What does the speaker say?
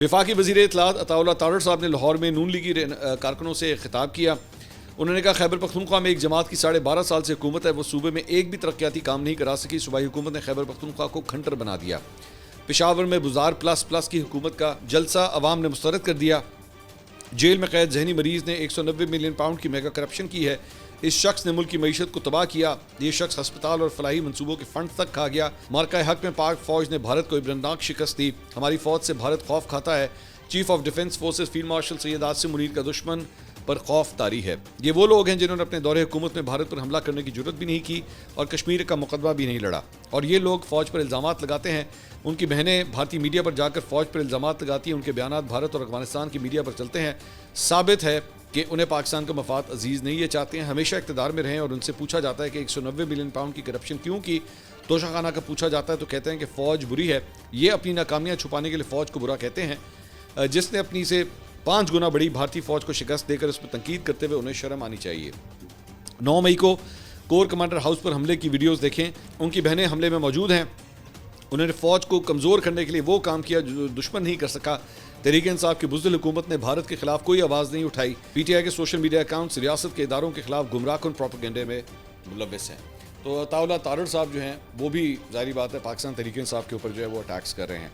वफाकी वज़ीर इत्तलात अताउल्लाह तारड़ साहब ने लाहौर में नून लीगी कारकुनों से खिताब किया। उन्होंने कहा खैबर पख्तूनख्वा में एक जमात की 12.5 साल से हुकूमत है, वो सूबे में एक भी तरक्याती काम नहीं करा सकी। सूबाई हुकूमत ने खैबर पख्तूनख्वा को खंडर बना दिया। पेशावर में बुज़ार प्लस प्लस की हुकूमत का जलसा अवाम ने मुस्तरद कर दिया। जेल में कैद जहनी मरीज ने 190 मिलियन पाउंड की मेगा करप्शन की है। इस शख्स ने मुल्क की मईशत को तबाह किया। ये शख्स अस्पताल और फलाही मनसूबों के फंड तक खा गया। मार्का हक में पाक फौज ने भारत को इब्रतनाक शिकस्त दी। हमारी फौज से भारत खौफ खाता है। Chief of defence forces field marshal Syed Asim Munir का दुश्मन पर खौफ तारी है। ये वो लोग हैं जिन्होंने अपने दौरे हुकूमत में भारत पर हमला करने की जरूरत भी नहीं की और कश्मीर का मुकदमा भी नहीं लड़ा। और ये लोग फौज पर इल्ज़ामात लगाते हैं। उनकी बहनें भारतीय मीडिया पर जाकर फौज पर इल्ज़ामात लगाती हैं। उनके बयान भारत और अफगानिस्तान की मीडिया पर चलते हैं। साबित है कि उन्हें पाकिस्तान का मफाद अजीज़ नहीं। ये चाहते हैं हमेशा इक़्तिदार में रहें। और उनसे पूछा जाता है कि 190 मिलियन पाउंड की करप्शन क्यों की, तोशाखाना का पूछा जाता है तो कहते हैं कि फ़ौज बुरी है। ये अपनी नाकामियाँ छुपाने के लिए फ़ौज को बुरा कहते हैं, जिसने अपनी से 5 गुना बड़ी भारतीय फ़ौज को शिकस्त देकर उस पर तनकीद करते हुए उन्हें शर्म आनी चाहिए। 9 मई को कोर कमांडर हाउस पर हमले की वीडियोज़ देखें। उनकी बहनें हमले में मौजूद हैं। उन्होंने फ़ौज को कमज़ोर करने के लिए वो काम किया जो दुश्मन नहीं कर सका। तहरीक इंसाफ की बुज़दिल हुकूमत ने भारत के खिलाफ कोई आवाज़ नहीं उठाई। PTI के सोशल मीडिया अकाउंट्स रियासत के इदारों के खिलाफ गुमराहकुन प्रोपेगेंडे में मुलव्वस हैं। तो अताउल्लाह तारड़ साहब जो हैं वो भी ज़ाहिर बात है पाकिस्तान तहरीक इंसाफ के ऊपर जो है वो अटैक्स कर रहे हैं।